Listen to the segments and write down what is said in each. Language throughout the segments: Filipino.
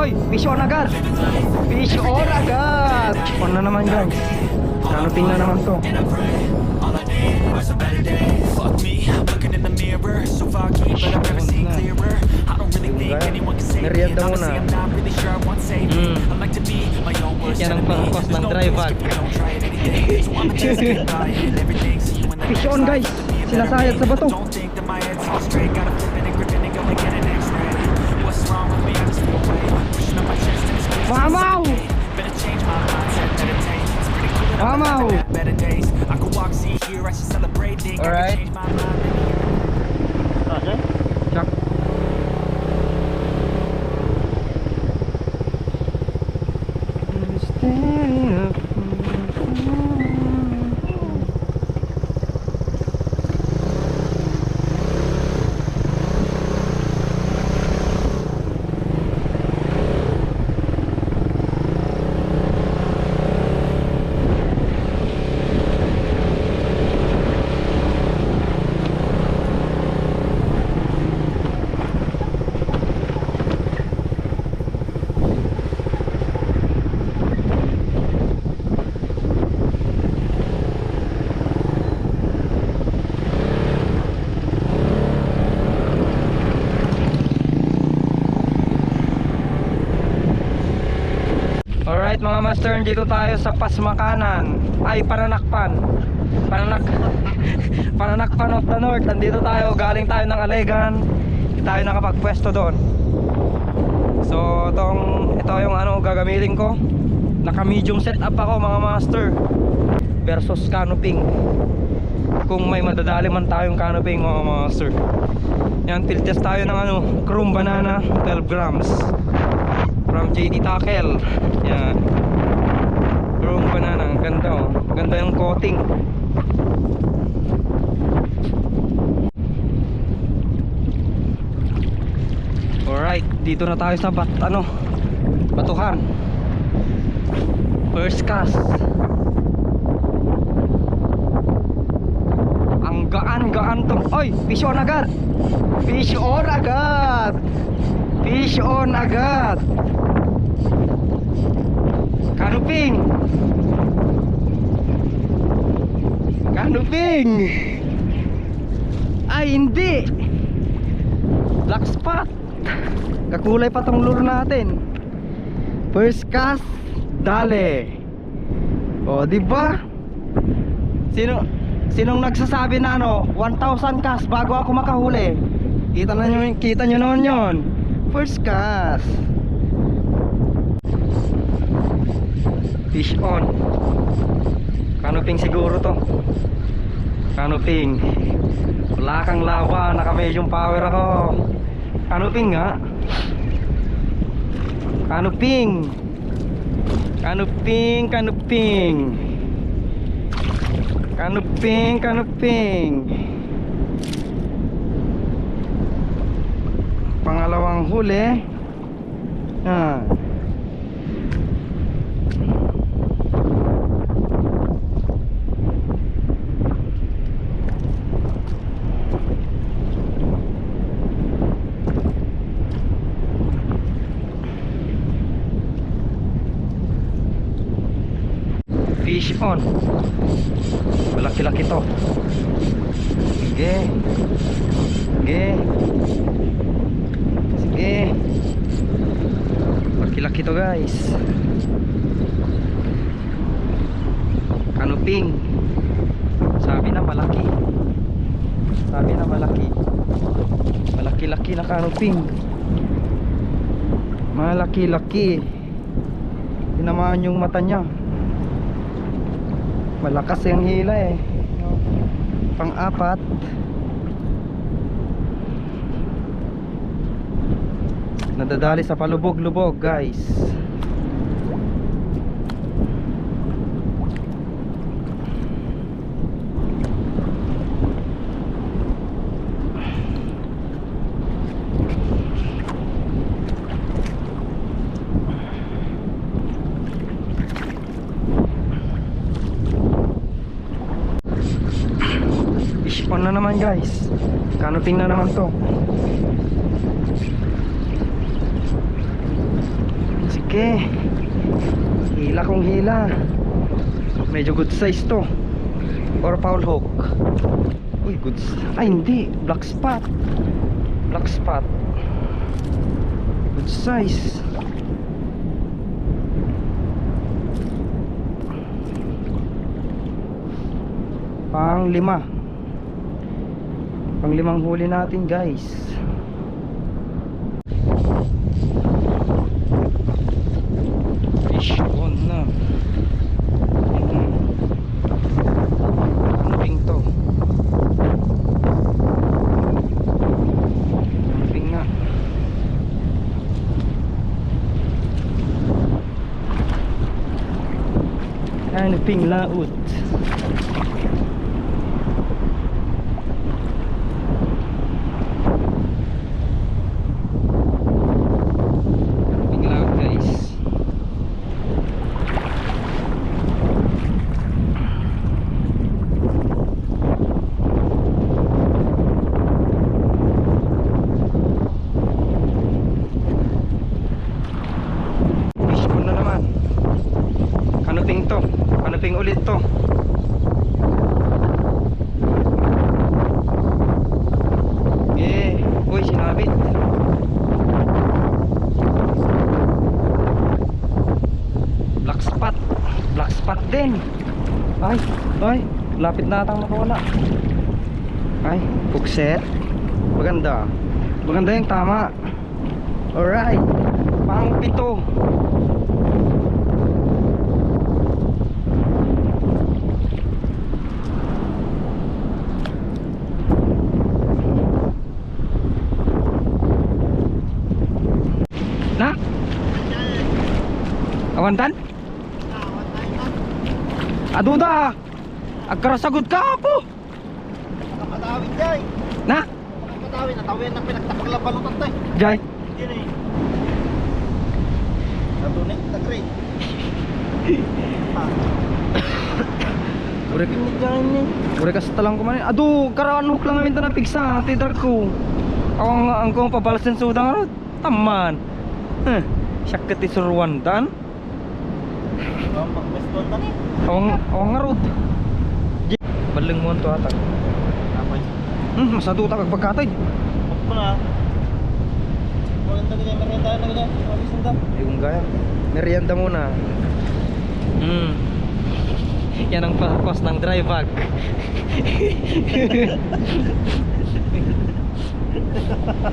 Oy, fish on agad. Fish on agad. On na naman guys. Canoping na naman to. Fuck me, I'm looking in the mirror, so foggy, but I've never seen clearer. I don't really think anyone can save me, and honestly, I'm not really sure I want to save me. I like to be my own worst enemy. There's no risk if I don't try it anything. So I'ma just get by and everything. See you in the Fish on guys. Sinasayad sa bato. Don't think that my head's all straight. Gotta flip it and grip it and go and get an X-ray. What's wrong with me? I just feel great. Pushing up my chest and it's crazy. Mamaw! Better change my mindset, meditate. It's pretty cool that I'm about to have better days. I could walk, see, hear, I should celebrate. Think I can change my mind. Check. Alright mga master, dito tayo sa Pasmakanan. Ay, Pananakpan of the North. Nandito tayo, galing tayo ng Alegan. Hindi tayo nakapagpwesto doon. So ito yung gagamitin ko. Naka medium setup ako mga master. Versus canoping. Kung may madadali man tayong canoping mga master. Yan, field test tayo ng Chrome Banana 12 grams from JD Tackle. Yan, Chrome Banana. Ang ganda oh. Ganda yung coating. Alright, dito na tayo sa batuhan. First cast. Ang gaan-gaan to. Oy, fish on agad. Fish on agad. Fish on agad. Canoping. Canoping. Ay, hindi. Black spot. Kakulay pa tong lure natin. First cast, dale. O, di ba? Sinong nagsasabi na 1,000 cast bago ako makahuli? Kita nyo naman yon. First cast. Fish on. Canoping siguro to. Canoping. Wala kang laban, naka medium power ako. Canoping nga. Canoping. Canoping. Pangalawang huli. Fish on. Malaki-laki to. Sige. Laki-laki to guys. Canoping. Sabi na malaki. Malaki-laki na canoping. Malaki-laki. Tinamaan yung mata niya. Malakas yung hila eh. Pang-apat. Nadadali sa palubog-lubog guys. Fish on na naman guys. Canoping na naman to. Okay. Hila kong hila. Medyo good size to. Or foul hook. Uy, good. Ay, hindi. Black spot. Black spot. Good size. Pang-lima. Pang-limang huli natin, guys. Fish on na. Camping to. Camping nga. Camping laut. Camping laut, guys. Fish on na naman. Kanuping to. Kanuping ulit to. Uy, sinabit. Black spot. Black spot din. Ay, lapit na atang makawala. Ay, pugset. Maganda. Maganda yung tama. Alright. Pang 7. Na? Awantan? Aduda! Agkarasagod ka po! Nakakatawin jay. Na? Nakakatawin. Natawin na pinagtapaglabalutan tayo. Jai? Hindi eh. Nadunik. Nagre. Ure ka sa talang kumanin. Adu, karaan hook lang namin ito na pigsa. Tidar ko. Ang kong pabalasin sa udang arot. Taman. Syakit isuruan dan. Ang pagbestuan tani. Awang arot. Baling mo ito atag. Napay. Masado ta kag pagkatay. Ako na. Maganda ganyan. Merienda na ganyan. Mabisin ka. Yung gaya. Merienda muna. Yan ang purpose ng dry bag.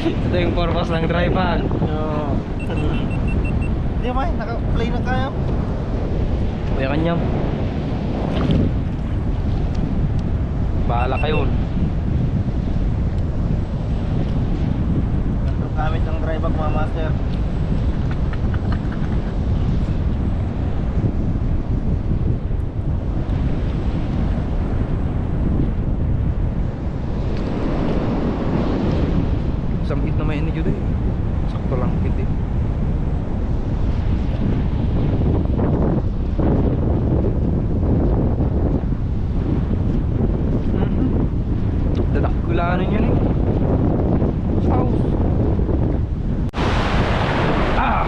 Ito yung purpose ng dry bag. Oo. Hindi may. Naka-play na kaya. Kuya kanyam. Bahala kayo. Gamit ang dry bag mga master. Sampit na may ini jud eh. Sakto lang piti. Dadak kulanan yun eh. Saus. Ah.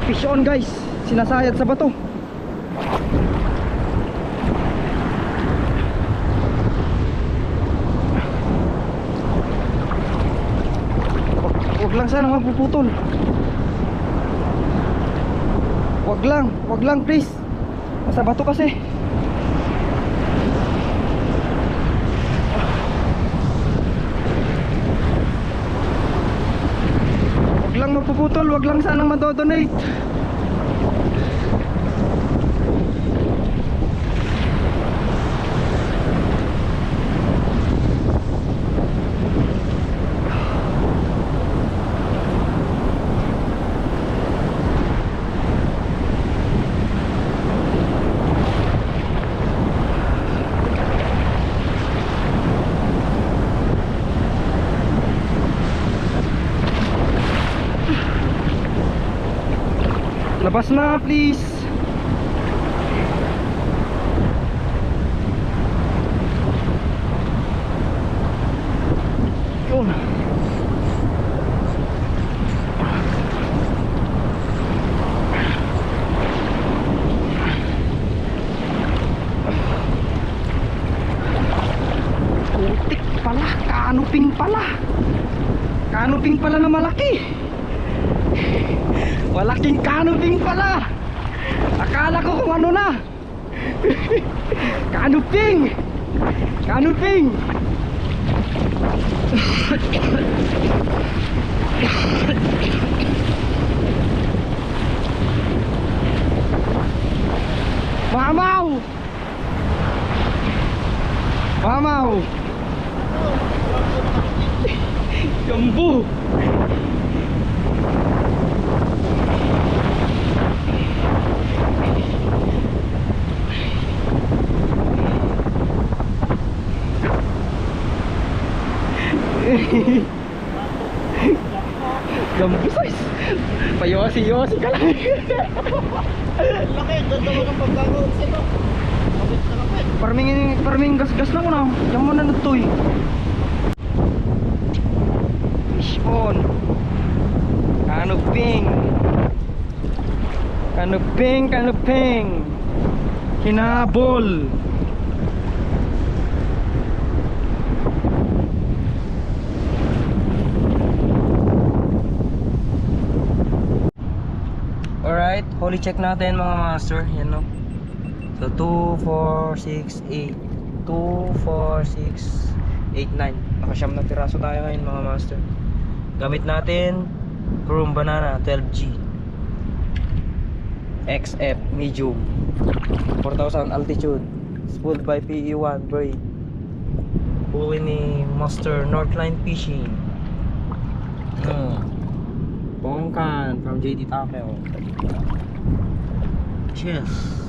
Fish on guys, sinasayad sa bato. Wag lang sana magpuputol. Wag lang please. Nasa bato kasi. Wag lang magpuputol, wag lang sana madodonate. Labas na please. Yun. Putik pala, kanuping pala. Kanuping pala na malaki. Malaking kanuping pala. Akala ko kung ano na. Kanuping. Kanuping. Mamaw. Mamaw. Jambu. Jambu size. Payosi-yosi ka lang. Laki, ganda mo ng pagkakaroon sa'yo. Kapit na kapit. Parming gas-gas na ko na. Diyan mo na natutoy. Fish on. Kanuping. Kanuping, kanuping. Hinabol. Alright, holy check natin mga master. Yan no. So 2, 4, 6, 8 2, 4, 6, 8, 9. Nakasyam na piraso tayo ngayon mga master. Gamit natin Chrome Banana 12G XF medium 4,000 altitude, spooled by PE1 braid, huli ni Master Northline Fishing. Bongkan from JD Takeo. Cheers.